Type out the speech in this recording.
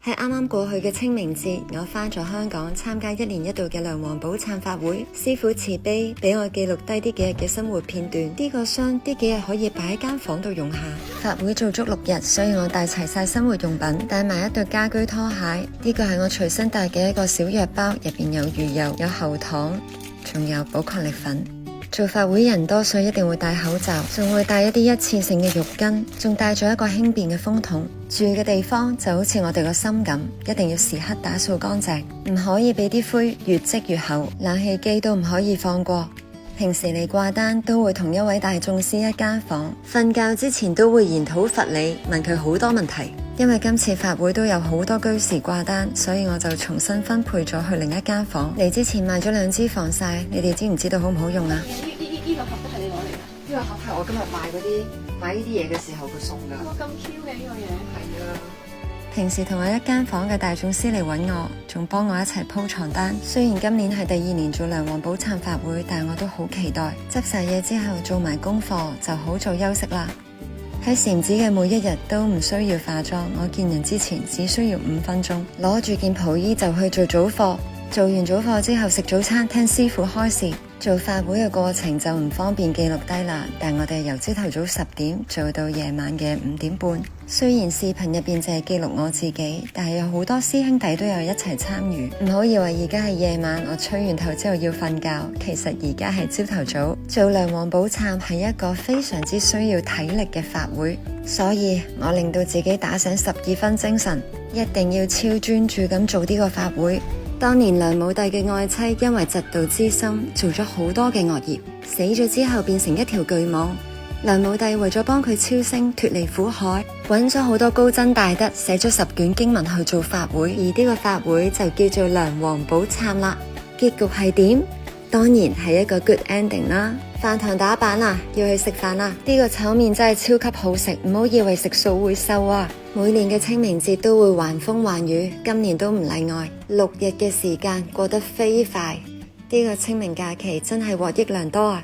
喺啱啱過去嘅清明節，我返咗香港參加1年1度嘅梁皇寶懺法會。師父慈悲俾我記錄低呢幾日嘅生活片段。呢個箱呢幾日可以擺喺間房度用下。法會做足6日，所以我帶齊晒生活用品，帶埋一對家居拖鞋。呢個係我隨身帶嘅一個小藥包，入邊有魚油、有喉糖，仲有寶礦力粉。做法會人多，所以一定會戴口罩，仲會帶一啲一次性嘅浴巾，仲帶咗一個輕便嘅風筒。住嘅地方就好似我哋個心咁，一定要時刻打掃乾淨，唔可以俾啲灰越積越厚。冷氣機都唔可以放過。平時嚟掛單都會同一位大眾師一間房，瞓覺之前都會研討佛理，問佢好多問題。因為今次法會都有好多居士掛單，所以我就重新分配咗去另一間房。嚟之前買咗2支防曬，你哋知唔知道好唔好用啊？呢個盒都係你攞嚟㗎？呢個盒係我今日買呢啲嘢嘅時候佢送㗎。咁 Q 嘅呢個嘢。係啊。平時同我一間房嘅大眾師嚟揾我，仲幫我一齊鋪床單。雖然今年係第2年做梁皇寶懺法會，但我都好期待。執晒嘢之後做埋功課就好做休息啦。喺禪寺嘅每一日都唔需要化妝，我見人之前只需要5分鐘，攞住件袍衣就去做早課。做完早課之後食早餐，聽師父開示。做法會嘅過程就唔方便記錄低啦，但我哋由朝頭早10點做到夜晚嘅5點半。雖然視頻入邊淨係記錄我自己，但係有好多師兄弟都有一齊參與。唔好以為而家係夜晚，我吹完頭之後要瞓覺，其實而家係朝頭早。做梁皇寶懺係一個非常之需要體力嘅法會，所以我令到自己打醒12分精神，一定要超專注咁做呢個法會。當年梁武帝嘅愛妻因為嫉妒之心做咗好多嘅惡業，死咗之後變成一條巨蟒。梁武帝為咗幫佢超升脫離苦海，揾咗好多高僧大德寫咗10卷經文去做法會，而呢個法會就叫做梁皇寶懺啦。結局係點？當然係一個 good ending 啦。飯堂打板啦，要去食飯啦。呢個炒麵真係超級好食，唔好以為食素會瘦啊。每年嘅清明節都會橫風橫雨，今年都唔例外。6日嘅時間過得飛快，呢個清明假期真係獲益良多啊！